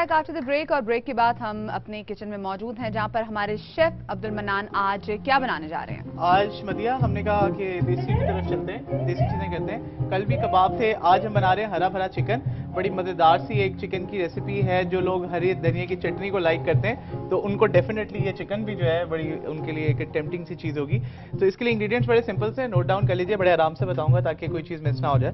Back after the break और break के बाद हम अपने किचन में मौजूद हैं जहां पर हमारे शेफ अब्दुल मन्नान आज क्या बनाने जा रहे हैं। आज मदिया हमने कहा कि देसी की तरफ चलते हैं, देसी चीजें करते हैं। कल भी कबाब थे, आज हम बना रहे हैं हरा भरा चिकन। बड़ी मजेदार सी एक चिकन की रेसिपी है। जो लोग हरी धनिया की चटनी को लाइक करते हैं तो उनको डेफिनेटली ये चिकन भी जो है बड़ी उनके लिए एक टेम्पटिंग सी चीज होगी। तो इसके लिए इंग्रेडिएंट्स बड़े सिंपल से नोट डाउन कर लीजिए, बड़े आराम से बताऊंगा ताकि कोई चीज मिस ना हो जाए।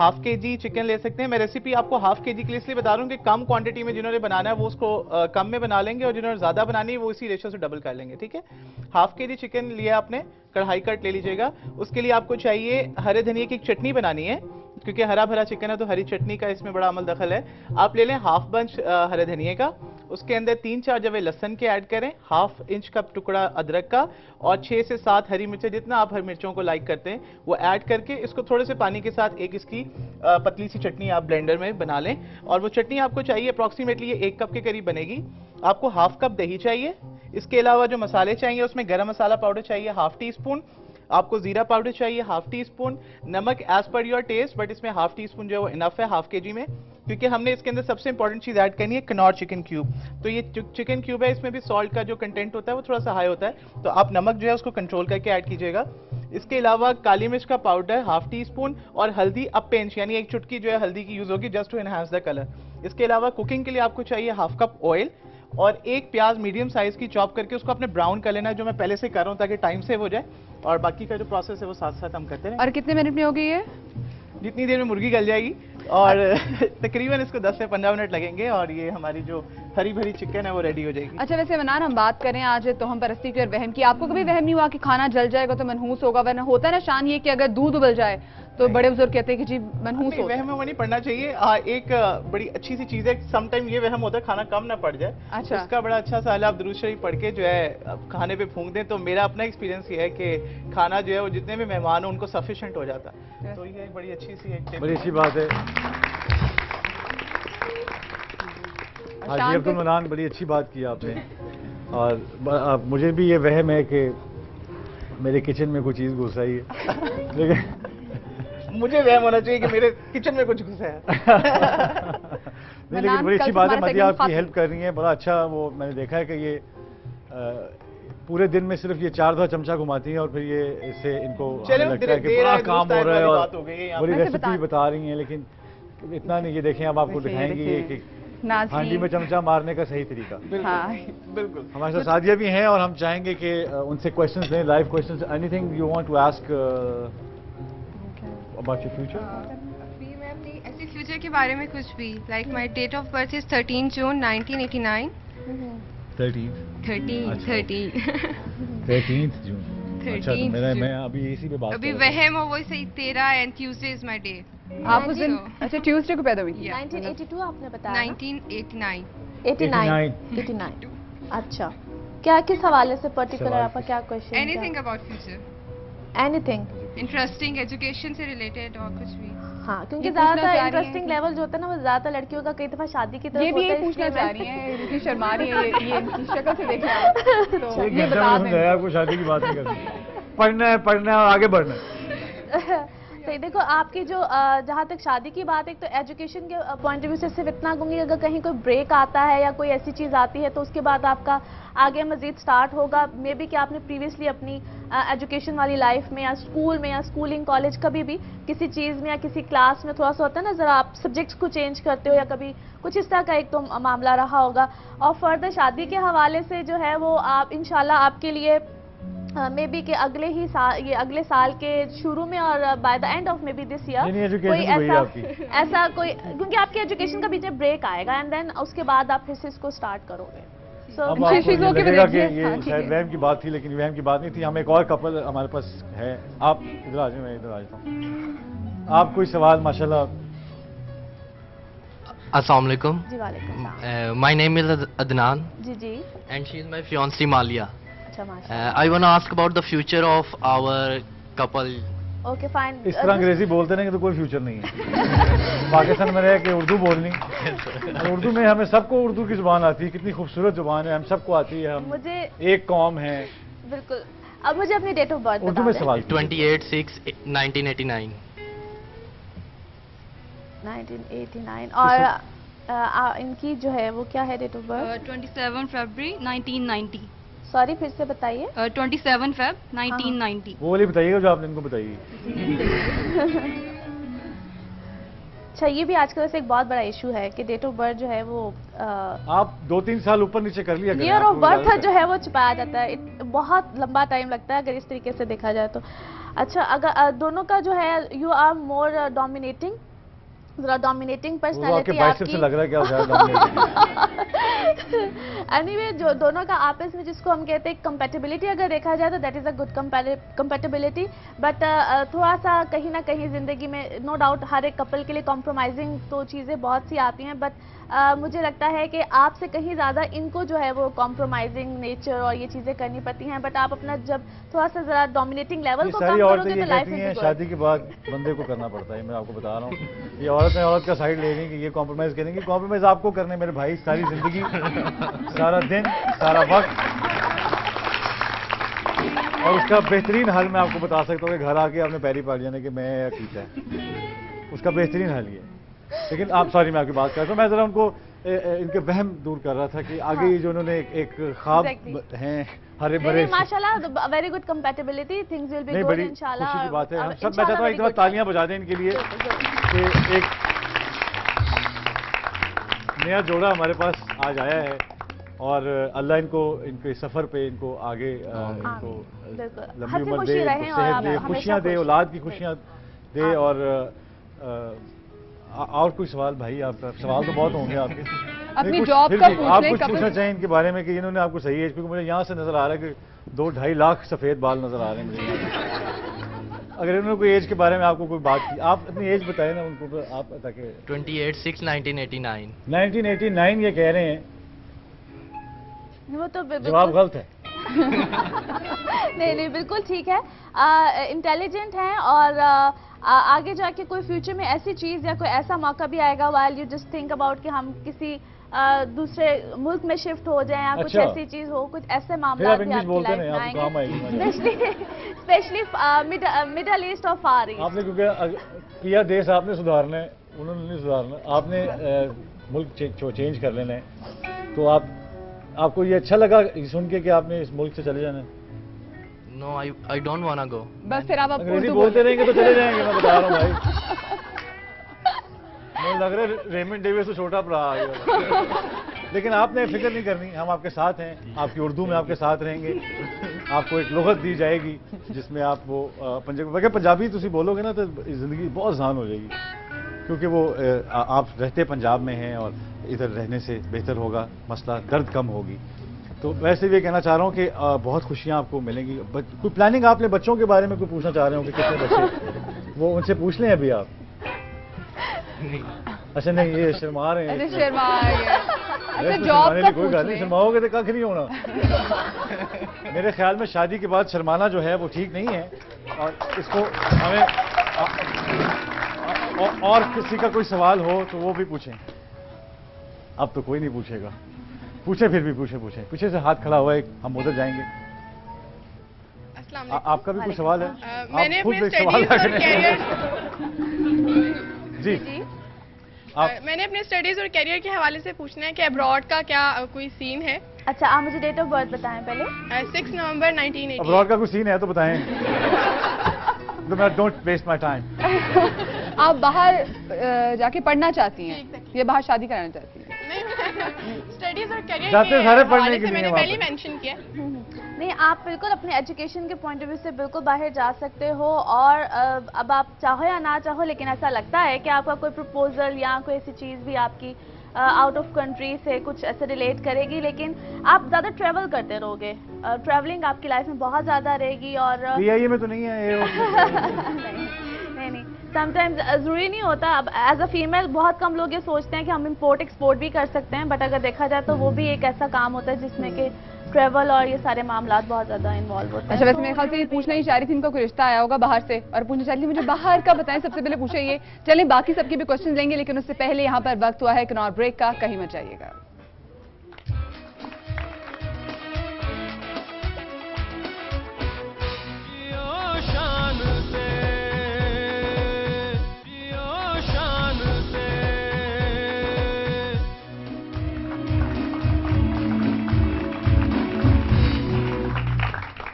हाफ केजी चिकन ले सकते हैं। मैं रेसिपी आपको हाफ केजी के लिए इसलिए बता रहा हूँ कि कम क्वांटिटी में जिन्होंने बनाना है वो उसको कम में बना लेंगे और जिन्होंने ज्यादा बनानी है वो इसी रेशो से डबल कर लेंगे। ठीक है, हाफ केजी चिकन लिया आपने, कढ़ाई कट ले लीजिएगा। उसके लिए आपको चाहिए हरे धनिया की एक चटनी बनानी है, क्योंकि हरा भरा चिकन है तो हरी चटनी का इसमें बड़ा अमल दखल है। आप ले लें हाफ बंच हरे धनिया का, उसके अंदर 3-4 जवे लहसन के ऐड करें, हाफ इंच का टुकड़ा अदरक का और 6 से 7 हरी मिर्चें, जितना आप हरी मिर्चों को लाइक करते हैं वो ऐड करके इसको थोड़े से पानी के साथ एक इसकी पतली सी चटनी आप ब्लेंडर में बना लें। और वो चटनी आपको चाहिए अप्रॉक्सीमेटली 1 कप के करीब बनेगी। आपको हाफ कप दही चाहिए। इसके अलावा जो मसाले चाहिए उसमें गरम मसाला पाउडर चाहिए हाफ टी स्पून, आपको जीरा पाउडर चाहिए हाफ टी स्पून, नमक as per your taste, but इसमें हाफ टी स्पून जो है वो इनफ है हाफ केजी में, क्योंकि हमने इसके अंदर सबसे इंपॉर्टेंट चीज ऐड करनी है कनौर चिकन क्यूब। तो ये चिकन क्यूब है, इसमें भी सॉल्ट का जो कंटेंट होता है वो थोड़ा सा हाई होता है, तो आप नमक जो है उसको कंट्रोल करके ऐड कीजिएगा। इसके अलावा काली मिर्च का पाउडर हाफ टी स्पून और हल्दी अ पिंच, यानी एक चुटकी जो है हल्दी की यूज होगी just to enhance the colour. इसके अलावा कुकिंग के लिए आपको चाहिए हाफ कप ऑयल और एक प्याज मीडियम साइज की चॉप करके उसको अपने ब्राउन कर लेना है, जो मैं पहले से कर रहा हूँ ताकि टाइम सेव हो जाए। और बाकी का जो प्रोसेस है वो साथ साथ हम करते हैं। और कितने मिनट में होगी ये? जितनी देर में मुर्गी गल जाएगी, और तकरीबन इसको 10 से 15 मिनट लगेंगे और ये हमारी जो हरी भरी चिकन है वो रेडी हो जाएगी। अच्छा, वैसे मनान हम बात करें आज तो हम परस्ती की और वहम की, आपको कभी वहम नहीं हुआ कि खाना जल जाएगा तो मनहूस होगा? वरना होता है ना शान ये कि अगर दूध उबल जाए तो बड़े बुजुर्ग कहते हैं कि जी मनहूस होता है। वहम में नहीं पड़ना चाहिए। एक बड़ी अच्छी सी चीज है, समटाइम ये वहम होता है खाना कम ना पड़ जाए। अच्छा, उसका बड़ा अच्छा सा आप दुरूद शरीफ पढ़ के जो है खाने पे फूंक दें। तो मेरा अपना एक्सपीरियंस ये है कि खाना जो है वो जितने भी मेहमान हो उनको सफिशिएंट हो जाता है। तो ये बड़ी अच्छी सी एक बड़ी अच्छी बात है। हाजी अब्दुल मन्नान, बड़ी अच्छी बात की आपने। और मुझे भी ये वहम है कि मेरे किचन में कोई चीज़ घुस आई है, लेकिन मुझे वहम होना चाहिए कि मेरे किचन में कुछ घुसा है। नहीं, लेकिन बड़ी अच्छी बात है, मदिया आपकी हेल्प कर रही है, बड़ा अच्छा। वो मैंने देखा है कि ये पूरे दिन में सिर्फ ये 4 चमचा घुमाती हैं और फिर ये इससे इनको लगता है कि बड़ा काम हो रहा है और बड़ी रेसिपी बता रही हैं। लेकिन इतना नहीं, ये देखें अब आपको दिखाएंगे कि हांडी में चमचा मारने का सही तरीका। बिल्कुल। हमारे साथ सादिया भी हैं और हम चाहेंगे कि उनसे क्वेश्चंस लें, live questions. Anything you want to ask about your future? मैं अपनी ऐसे फ्यूचर के बारे में कुछ भी, like my date of birth is 13 June 1989। 13th June. अच्छा, तो मैं अभी इसी पे बात अभी वहम हो वो सही 13 and Tuesday is my day. आप उस दिन अच्छा ट्यूसडे को पैदा हुई थी? 1982 आपने बताया। 1989। 89। अच्छा, क्या किस हवाले से पर्टिकुलर आपका क्या question? Anything about future, anything interesting, education से रिलेटेड और कुछ भी। हाँ, क्योंकि ज्यादातर इंटरेस्टिंग लेवल जो होता है ना वो ज्यादा लड़कियों का कई दफा शादी की तरफ ये भी होता है। पूछना चाह रही हैं, इतनी शर्मा रही है, ये इनकी शक्ल से देख रहे तो ये बता दें। आपको शादी की बात नहीं करनी, पढ़ना है और आगे बढ़ना है। तो देखो, आपकी जो जहाँ तक शादी की बात है, तो एजुकेशन के पॉइंट ऑफ व्यू से सिर्फ इतना कहूँगी, अगर कहीं कोई ब्रेक आता है या कोई ऐसी चीज़ आती है तो उसके बाद आपका आगे मजीद स्टार्ट होगा। मे बी कि आपने प्रीवियसली अपनी एजुकेशन वाली लाइफ में या स्कूल में या स्कूलिंग कॉलेज कभी भी किसी चीज़ में या किसी क्लास में थोड़ा सा होता है ना, ज़रा आप सब्जेक्ट्स को चेंज करते हो या कभी कुछ इस तरह का एक तो मामला रहा होगा। और फर्दर शादी के हवाले से जो है वो आप इंशाल्लाह आपके लिए मे बी के अगले साल के शुरू में और by the end of may be this year कोई ऐसा कोई, क्योंकि आपके एजुकेशन का बीच में ब्रेक आएगा एंड देन उसके बाद आप फिर से इसको स्टार्ट करोगे। अब आपको लगेगा कि ये शायद वहम की बात थी, लेकिन वहम की बात नहीं थी। हम एक और कपल हमारे पास है। आप इधर आ जाए, मैं इधर आ जाता हूँ। आप कोई सवाल? माशाल्लाह। अस्सलाम वालेकुम। जी वालेकुम। My name is Adnan. जी। And she is my fiancee Malia. अच्छा, I want to ask about the future of our couple. Okay, fine. इस तरह अंग्रेजी बोलते नहीं तो कोई फ्यूचर नहीं है। पाकिस्तान में रह के उर्दू बोलनी, उर्दू में हमें सबको उर्दू की जुबान आती है, कितनी खूबसूरत जुबान है, हम सबको आती है, हम मुझे एक कौम है। बिल्कुल। अब मुझे अपनी डेट ऑफ बर्थ उर्दू में सवाल। 28/6/1989। 1989 और इनकी जो है वो क्या है डेट ऑफ बर्थ? 27 फरवरी 1990। सॉरी, फिर से बताइए। 27 फेब 1990। वो वाली बताइएगा जो आपने इनको बताई। अच्छा, ये भी आजकल वैसे एक बहुत बड़ा इशू है कि डेट ऑफ बर्थ जो है वो आप 2-3 साल ऊपर नीचे कर लिया करें, ईयर ऑफ आपको बर्थ ज़्यादा जो है वो छुपाया जाता है। बहुत लंबा टाइम लगता है अगर इस तरीके से देखा जाए तो। अच्छा, अगर दोनों का जो है यू आर मोर डोमिनेटिंग, जरा डोमिनेटिंग पर्सनालिटी आपकी से लग रहा है क्या ज़्यादा एनीवे जो दोनों का आपस में जिसको हम कहते हैं कंपैटिबिलिटी, अगर देखा जाए तो that is a good compatibility. But थोड़ा सा कहीं ना कहीं जिंदगी में नो डाउट हर एक कपल के लिए कॉम्प्रोमाइजिंग तो चीज़ें बहुत सी आती हैं, बट मुझे लगता है कि आपसे कहीं ज़्यादा इनको जो है वो कॉम्प्रोमाइजिंग नेचर और ये चीज़ें करनी पड़ती हैं। बट आप अपना जब थोड़ा सा ज़रा डोमिनेटिंग लेवल को कम करोगे तो लाइफ में शादी के बाद बंदे को करना पड़ता है। मैं आपको बता रहा हूँ, ये औरत का साइड ले रही कि ये कॉम्प्रोमाइज करेंगे। कॉम्प्रोमाइज आपको करने मेरे भाई, सारी जिंदगी, सारा दिन, सारा वक्त। और उसका बेहतरीन हल मैं आपको बता सकता हूँ कि घर आके आपने पैरी पाड़ जाने कि मैं या ठीक है, उसका बेहतरीन हल ये। लेकिन आप सॉरी, मैं आपकी बात कर रहा हूँ, मैं जरा उनको इनके वहम दूर कर रहा था कि आगे ये जो उन्होंने एक ख्वाब हैं हरे भरे। माशाल्लाह very good compatibility, things will be good इंशाल्लाह। खुशी की बात है। हम सब, मैं चाहता हूँ एक दफा तालियां बजा दें इनके लिए कि एक नया जोड़ा हमारे पास आज आया है और अल्लाह इनको इनके सफर पे इनको आगे इनको लंबी उम्र दे, सेहत दे, खुशियां दे, औलाद की खुशियां दे। और कोई सवाल भाई? आपका सवाल तो बहुत होंगे आपके। अपनी जॉब का आप कुछ पूछना चाहें इनके बारे में कि इन्होंने आपको सही एज, क्योंकि मुझे यहाँ से नजर आ रहा है कि 2-2.5 लाख सफेद बाल नजर आ रहे हैं मुझे। अगर इन्होंने कोई एज के बारे में आपको कोई बात की, आप अपनी एज बताएं ना उनको, आप ताकि। 28/6/1989। 1989 ये कह रहे हैं, वो तो जवाब गलत है। नहीं, बिल्कुल ठीक है। इंटेलिजेंट हैं और आगे जाके कोई फ्यूचर में ऐसी चीज़ या कोई ऐसा मौका भी आएगा while you just think about कि हम किसी दूसरे मुल्क में शिफ्ट हो जाएं या कुछ ऐसी चीज़ हो, कुछ ऐसे मामला भी आपकी लाइफ में आएंगे, स्पेशली मिडल ईस्ट और फार ईस्ट। आपने क्योंकि किया देश आपने सुधारना है, उन्होंने नहीं सुधारना। आपने मुल्क चेंज कर लेना है। तो आपको ये अच्छा लगा सुन के कि आपने इस मुल्क से चले जाना है? No, I don't wanna go. बस फिर आप अंग्रेजी बोलते रहेंगे तो चले जाएंगे, मैं बता रहा हूँ भाई। मुझे लग रहा है रेमंड डेविस तो छोटा पड़ा आ गया। लेकिन आपने फिक्र नहीं करनी, हम आपके साथ हैं, आपकी उर्दू में आपके साथ रहेंगे। आपको एक लुगत दी जाएगी जिसमें आप वो पंजाबी तुसी बोलोगे ना तो जिंदगी बहुत आसान हो जाएगी, क्योंकि वो आप रहते पंजाब में हैं और इधर रहने से बेहतर होगा, मसला दर्द कम होगी। तो वैसे भी कहना चाह रहा हूँ कि बहुत खुशियाँ आपको मिलेंगी। कोई प्लानिंग आपने बच्चों के बारे में कोई पूछना चाह रहे हो कि कितने बच्चे, वो उनसे पूछ लें अभी आप? अच्छा नहीं, ये शर्मा रहे हैं। शर्मा कोई गल नहीं, शर्माओगे तो कख नहीं होना। मेरे ख्याल में शादी के बाद शर्माना जो है वो ठीक नहीं है और इसको हमें और किसी का कोई सवाल हो तो वो भी पूछें। अब तो कोई नहीं पूछेगा, पूछे फिर भी पूछे। पीछे से हाथ खड़ा हुआ है, हम उधर जाएंगे। आपका भी कुछ सवाल है? मैंने अपने स्टडीज और कैरियर जी मैंने अपने स्टडीज और कैरियर के हवाले से पूछना है कि अब्रॉड का क्या कोई सीन है? अच्छा, आप मुझे डेट ऑफ बर्थ बताएं पहले। 6 नवंबर 1980। अब्रॉड का कोई सीन है तो बताएं। तो मैं डोंट वेस्ट माय टाइम। आप बाहर जाके पढ़ना चाहती हैं या बाहर शादी कराना चाहती हैं? स्टडीज और कैरियर जाते सारे पढ़ने के लिए मैंने पहले मेंशन किया। नहीं, आप बिल्कुल अपने एजुकेशन के पॉइंट ऑफ व्यू से बिल्कुल बाहर जा सकते हो और अब आप चाहो या ना चाहो, लेकिन ऐसा लगता है कि आपका कोई प्रपोजल या कोई ऐसी चीज़ भी आपकी आउट ऑफ कंट्री से कुछ ऐसे रिलेट करेगी, लेकिन आप ज़्यादा ट्रैवल करते रहोगे। ट्रैवलिंग आपकी लाइफ में बहुत ज़्यादा रहेगी और पीआईए में तो नहीं है नहीं समटाइम्स ज़रूरी नहीं होता। अब एज अ फीमेल बहुत कम लोग ये सोचते हैं कि हम इंपोर्ट एक्सपोर्ट भी कर सकते हैं, बट अगर देखा जाए तो वो भी एक ऐसा काम होता है जिसमें कि ट्रैवल और ये सारे मामला बहुत ज़्यादा इन्वॉल्व होते हैं। अच्छा, वैसे मेरे ख्याल से ये पूछना ही चाह रही थी, इनका कोई रिश्ता आया होगा बाहर से और पूछना चाहती थी मुझे बाहर का बताएं। सबसे पहले पूछे ये। चलें बाकी सबके भी क्वेश्चन लेंगे, लेकिन उससे पहले यहाँ पर वक्त हुआ है एक और ब्रेक का। कहीं मत जाइएगा।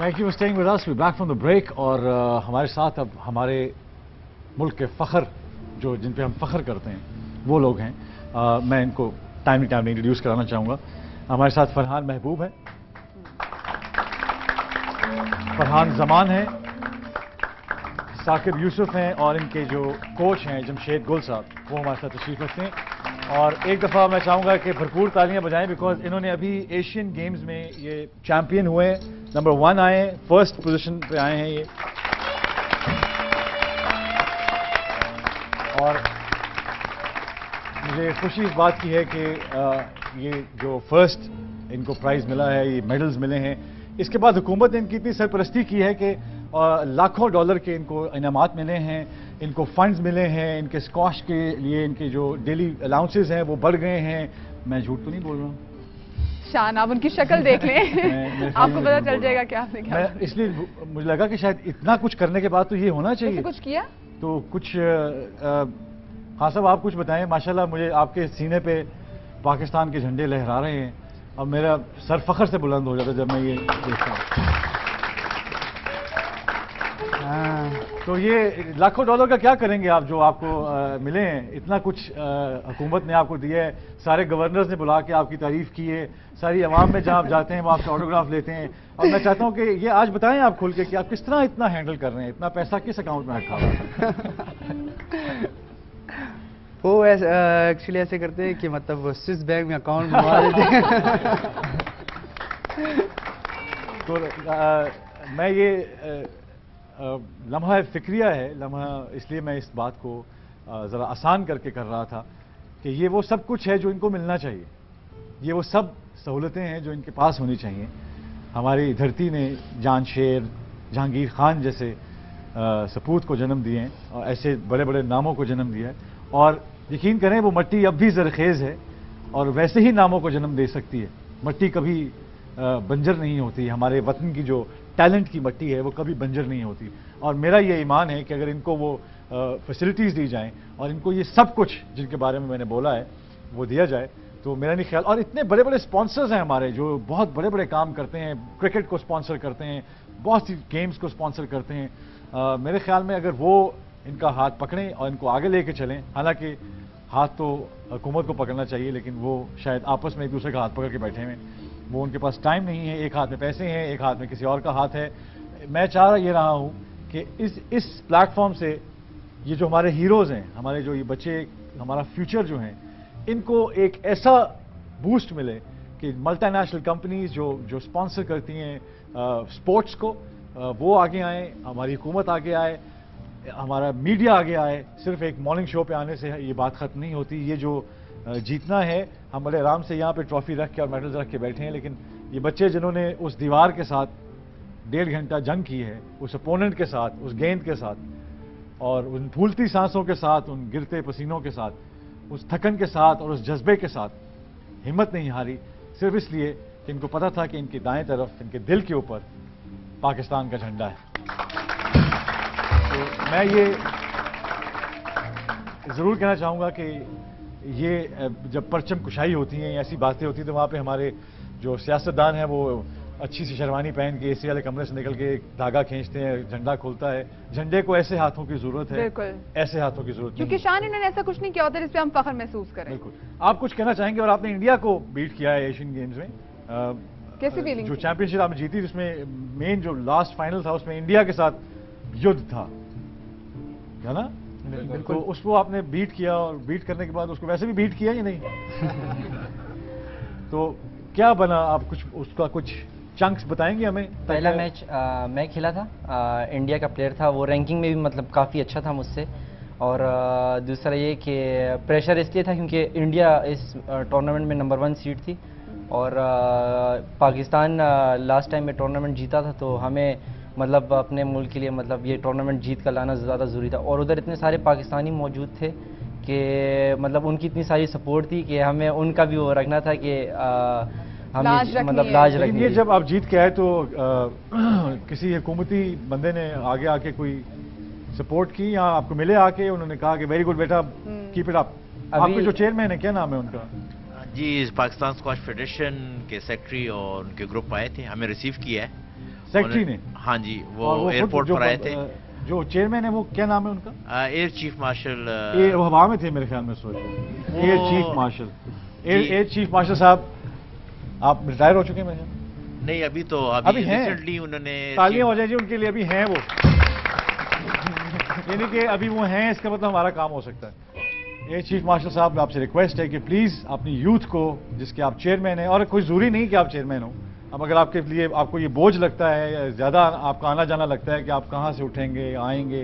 Thank you for staying with us. We back from the break. और हमारे साथ अब हमारे मुल्क के फ़ख्र जो जिन पे हम फ़ख्र करते हैं वो लोग हैं। मैं इनको टाइमली इंट्रोड्यूस कराना चाहूँगा। हमारे साथ फरहान महबूब है, फरहान जमान है, साकिब यूसुफ हैं और इनके जो कोच हैं जमशेद गुल साहब वो हमारे साथ तशरीफ रखते हैं। और एक दफ़ा मैं चाहूँगा कि भरपूर तालियां बजाएं बिकॉज इन्होंने अभी एशियन गेम्स में ये चैम्पियन हुए, नंबर 1 आए, फर्स्ट पोजीशन पे आए हैं ये। और मुझे खुशी इस बात की है कि ये जो फर्स्ट इनको प्राइज़ मिला है, ये मेडल्स मिले हैं। इसके बाद हुकूमत ने इनकी इतनी सरपरस्ती की है कि लाखों डॉलर के इनको इनामात मिले हैं, इनको फंड्स मिले हैं, इनके स्क्वाश के लिए इनके जो डेली अलाउंसेस हैं वो बढ़ गए हैं। मैं झूठ तो नहीं बोल रहा हूँ? शान, आप उनकी शक्ल देख लें आपको पता चल जाएगा क्या आपने क्या। इसलिए मुझे लगा कि शायद इतना कुछ करने के बाद तो ये होना चाहिए। कुछ किया तो कुछ हाँ साहब आप कुछ बताएं। माशाल्लाह मुझे आपके सीने पे पाकिस्तान के झंडे लहरा रहे हैं। अब मेरा सर फख्र से बुलंद हो जाता है जब मैं ये देखता हूँ। तो ये लाखों डॉलर का क्या करेंगे आप जो आपको मिले हैं? इतना कुछ हुकूमत ने आपको दिया है, सारे गवर्नर्स ने बुला के आपकी तारीफ की है, सारी आवाम में जहाँ आप जाते हैं वो आपसे ऑटोग्राफ लेते हैं। और मैं चाहता हूँ कि ये आज बताएं आप खुल के कि आप किस तरह इतना हैंडल कर रहे हैं, इतना पैसा किस अकाउंट में रखा हुआ है? वो एक्चुअली ऐसे करते हैं कि मतलब स्विस बैंक में अकाउंट बनवा देते हैं। तो मैं ये लम्हा फिक्रिया है, लम्हा इसलिए मैं इस बात को ज़रा आसान करके कर रहा था कि ये वो सब कुछ है जो इनको मिलना चाहिए, ये वो सब सहूलतें हैं जो इनके पास होनी चाहिए। हमारी धरती ने जानशेर, जहांगीर खान जैसे सपूत को जन्म दिए हैं और ऐसे बड़े बड़े नामों को जन्म दिया है। और यकीन करें वो मिट्टी अब भी ज़रखेज़ है और वैसे ही नामों को जन्म दे सकती है। मिट्टी कभी बंजर नहीं होती। हमारे वतन की जो टैलेंट की मिट्टी है वो कभी बंजर नहीं होती। और मेरा ये ईमान है कि अगर इनको वो फैसिलिटीज़ दी जाएं और इनको ये सब कुछ जिनके बारे में मैंने बोला है वो दिया जाए तो मेरा नहीं ख्याल। और इतने बड़े बड़े स्पॉन्सर्स हैं हमारे जो बहुत बड़े बड़े काम करते हैं, क्रिकेट को स्पॉन्सर करते हैं, बहुत सी गेम्स को स्पॉन्सर करते हैं। मेरे ख्याल में अगर वो इनका हाथ पकड़ें और इनको आगे लेके चलें, हालांकि हाथ तो हुकूमत को पकड़ना चाहिए लेकिन वो शायद आपस में एक दूसरे का हाथ पकड़ के बैठे हुए, वो उनके पास टाइम नहीं है। एक हाथ में पैसे हैं, एक हाथ में किसी और का हाथ है। मैं चाह ये रहा हूँ कि इस प्लेटफॉर्म से ये जो हमारे हीरोज़ हैं, हमारे जो ये बच्चे, हमारा फ्यूचर जो हैं, इनको एक ऐसा बूस्ट मिले कि मल्टीनेशनल कंपनीज जो स्पॉन्सर करती हैं स्पोर्ट्स को, वो आगे आएँ, हमारी हुकूमत आगे आए, हमारा मीडिया आगे आए। सिर्फ एक मॉर्निंग शो पे आने से ये बात ख़त्म नहीं होती। ये जो जीतना है, हम बड़े आराम से यहाँ पे ट्रॉफी रख के और मेडल्स रख के बैठे हैं, लेकिन ये बच्चे जिन्होंने उस दीवार के साथ 1.5 घंटा जंग की है, उस अपोनेंट के साथ, उस गेंद के साथ, और उन फूलती सांसों के साथ, उन गिरते पसीनों के साथ, उस थकन के साथ और उस जज्बे के साथ हिम्मत नहीं हारी, सिर्फ इसलिए कि इनको पता था कि इनकी दाएं तरफ, इनके दिल के ऊपर पाकिस्तान का झंडा है। तो मैं ये ज़रूर कहना चाहूँगा कि ये जब परचम कुशाई होती हैं, ऐसी बातें होती हैं, तो वहाँ पे हमारे जो सियासतदान हैं वो अच्छी सी शेरवानी पहन के एसी वाले कमरे से निकल के एक धागा खींचते हैं, झंडा खुलता है। झंडे को ऐसे हाथों की जरूरत है, ऐसे हाथों की जरूरत क्योंकि शान इन्होंने ऐसा कुछ नहीं किया होता जिसपे हम फख्र महसूस करें। बिल्कुल। आप कुछ कहना चाहेंगे? और आपने इंडिया को बीट किया है एशियन गेम्स में, कैसी फीलिंग? जो चैंपियनशिप आपने जीती जिसमें मेन जो लास्ट फाइनल था उसमें इंडिया के साथ युद्ध था, है ना? तो उसको आपने बीट किया और बीट करने के बाद उसको वैसे भी बीट किया या नहीं? तो क्या बना? आप कुछ उसका कुछ चंक्स बताएंगे हमें? पहला मैच मैं खेला था, इंडिया का प्लेयर था, वो रैंकिंग में भी मतलब काफ़ी अच्छा था मुझसे। और दूसरा ये कि प्रेशर इसलिए था क्योंकि इंडिया इस टूर्नामेंट में नंबर 1 सीड थी और पाकिस्तान लास्ट टाइम में टूर्नामेंट जीता था, तो हमें मतलब अपने मुल्क के लिए मतलब ये टूर्नामेंट जीत कर लाना ज़्यादा ज़रूरी था। और उधर इतने सारे पाकिस्तानी मौजूद थे कि मतलब उनकी इतनी सारी सपोर्ट थी कि हमें उनका भी वो रखना था कि हमें मतलब लाज रखनी। ये जब आप जीत के आए तो किसी हुकूमती बंदे ने आगे आके कोई सपोर्ट की या आपको मिले आके उन्होंने कहा कि वेरी गुड बेटा, कीप इट अप? आपके जो चेयरमैन है, क्या नाम है उनका? जी, पाकिस्तान स्क्वाश फेडरेशन के सेक्रेटरी और उनके ग्रुप आए थे, हमें रिसीव किया है सेक्रेटरी ने? हाँ जी, और वो एयरपोर्ट पर आए थे। जो चेयरमैन है वो क्या नाम है उनका? Air chief marshal. वो हवा में थे मेरे ख्याल में, सोच air chief marshal. Air chief marshal साहब आप रिटायर हो चुके हैं मेरे ख्याल? नहीं, अभी तो अभी रिसेंटली उन्होंने। तालियां हो जाए जी उनके लिए, अभी हैं वो। यानी कि अभी वो हैं, इसका मतलब हमारा काम हो सकता है। एयर चीफ मार्शल साहब, आपसे रिक्वेस्ट है कि प्लीज अपनी यूथ को, जिसके आप चेयरमैन हैं, और कोई जरूरी नहीं कि आप चेयरमैन हो, अब अगर आपके लिए आपको ये बोझ लगता है या ज़्यादा आपका आना जाना लगता है कि आप कहाँ से उठेंगे, आएंगे,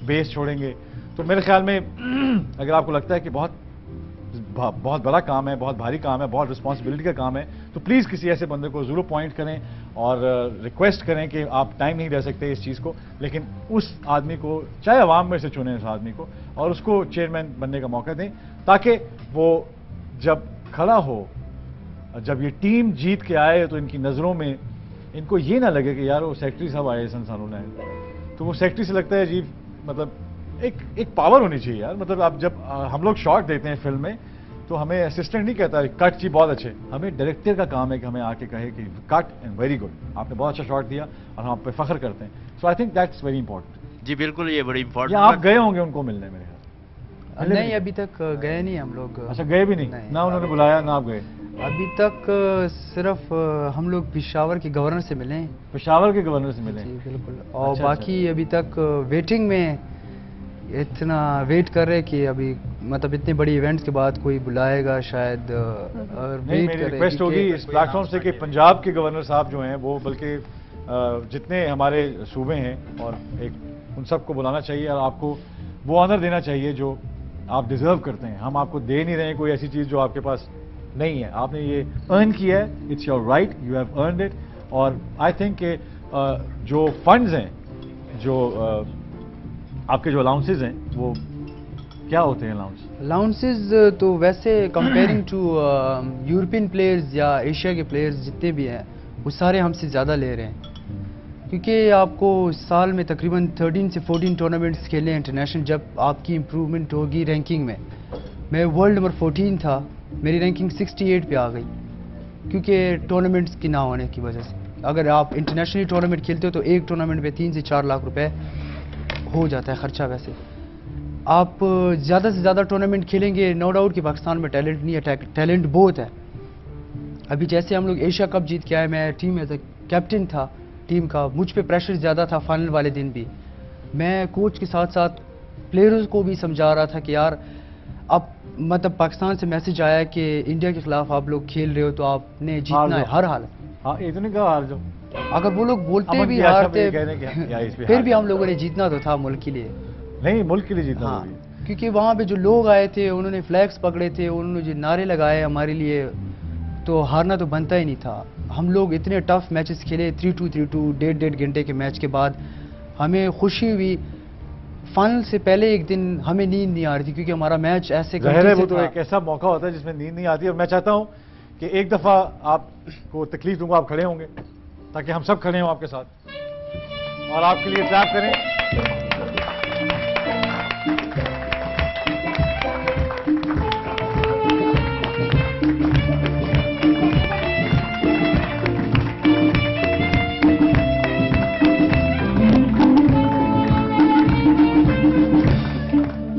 बेस छोड़ेंगे, तो मेरे ख्याल में अगर आपको लगता है कि बहुत बड़ा काम है, बहुत भारी काम है, बहुत रिस्पॉन्सिबिलिटी का काम है, तो प्लीज़ किसी ऐसे बंदे को ज़रूर पॉइंट करें और रिक्वेस्ट करें कि आप टाइम नहीं दे सकते इस चीज़ को, लेकिन उस आदमी को, चाहे अवाम में से चुने उस आदमी को, और उसको चेयरमैन बनने का मौका दें, ताकि वो जब खड़ा हो, जब ये टीम जीत के आए, तो इनकी नज़रों में इनको ये ना लगे कि यार वो सेक्रेटरी साहब आए संसारों ने, तो वो सेक्रेटरी से लगता है जी, मतलब एक पावर होनी चाहिए यार। मतलब आप जब हम लोग शॉट देते हैं फिल्म में, तो हमें असिस्टेंट नहीं कहता कट जी बहुत अच्छे, हमें डायरेक्टर का काम है कि हमें आके कहे कि कट एंड वेरी गुड, आपने बहुत अच्छा शॉट दिया, और हम आप पे फख्र करते हैं। So I think that's very important. जी बिल्कुल, ये बड़ी इंपॉर्टेंट। आप गए होंगे उनको मिलने मेरे ख्याल? नहीं, अभी तक गए नहीं हम लोग। अच्छा, गए भी नहीं? ना उन्होंने बुलाया ना आप गए? अभी तक सिर्फ हम लोग पेशावर के गवर्नर से मिले हैं। पेशावर के गवर्नर से मिले? जी बिल्कुल। और बाकी अभी तक वेटिंग में, इतना वेट कर रहे कि अभी मतलब इतने बड़ी इवेंट्स के बाद कोई बुलाएगा शायद। और नहीं, मेरी रिक्वेस्ट होगी इस प्लेटफॉर्म से कि पंजाब के गवर्नर साहब जो हैं वो, बल्कि जितने हमारे सूबे हैं, और एक उन सबको बुलाना चाहिए और आपको वो ऑनर देना चाहिए जो आप डिजर्व करते हैं। हम आपको दे नहीं रहे हैं कोई ऐसी चीज़ जो आपके पास नहीं है, आपने ये अर्न किया है, it's your right, you have earned it. और आई थिंक कि जो फंड्स हैं, जो आपके जो अलाउंसेज हैं, वो क्या होते हैं अलाउंसेज? तो वैसे कंपेयरिंग टू यूरोपियन प्लेयर्स या एशिया के प्लेयर्स जितने भी हैं, वो सारे हमसे ज़्यादा ले रहे हैं, क्योंकि आपको साल में तकरीबन 13 से 14 टूर्नामेंट्स खेले इंटरनेशनल। जब आपकी इम्प्रूवमेंट होगी रैंकिंग में, मैं वर्ल्ड नंबर 14 था, मेरी रैंकिंग 68 पे आ गई, क्योंकि टूर्नामेंट्स की ना होने की वजह से। अगर आप इंटरनेशनली टूर्नामेंट खेलते हो तो एक टूर्नामेंट पे 3 से 4 लाख रुपए हो जाता है खर्चा। वैसे आप ज़्यादा से ज़्यादा टूर्नामेंट खेलेंगे, नो डाउट कि पाकिस्तान में टैलेंट नहीं है, टैलेंट बहुत है। अभी जैसे हम लोग एशिया कप जीत के आए, मैं टीम एज ए कैप्टन था टीम का, मुझ पे प्रेशर ज़्यादा था फाइनल वाले दिन भी। मैं कोच के साथ साथ प्लेयर्स को भी समझा रहा था कि यार अब मतलब पाकिस्तान से मैसेज आया कि इंडिया के खिलाफ आप लोग खेल रहे हो, तो आपने जीतना है हर हाल। हाँ, इतने का हार जाओ। अगर वो लोग बोलते भी हारते, फिर भी हम लोगों ने जीतना तो था मुल्क के लिए। नहीं, मुल्क के लिए जीतना। हाँ, क्योंकि वहाँ पे जो लोग आए थे, उन्होंने फ्लैग्स पकड़े थे, उन्होंने जो नारे लगाए हमारे लिए, तो हारना तो बनता ही नहीं था। हम लोग इतने टफ मैचेस खेले, 3-2, 3-2, 1.5 घंटे के मैच के बाद हमें खुशी हुई। फाइनल से पहले एक दिन हमें नींद नहीं आ रही थी, क्योंकि हमारा मैच ऐसे वो तो एक ऐसा मौका होता है जिसमें नींद नहीं आती। और मैं चाहता हूँ कि एक दफ़ा आपको तकलीफ दूंगा, आप खड़े होंगे, ताकि हम सब खड़े हों आपके साथ और आपके लिए क्लैप करें।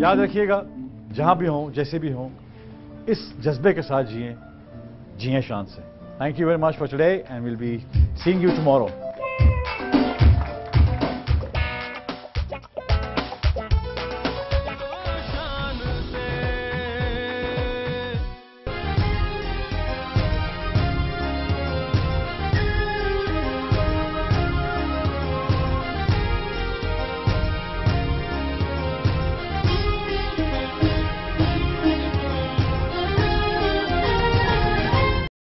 याद रखिएगा, जहां भी हों, जैसे भी हों, इस जज्बे के साथ जिएं शान से। Thank you very much for today, and we'll be seeing you tomorrow.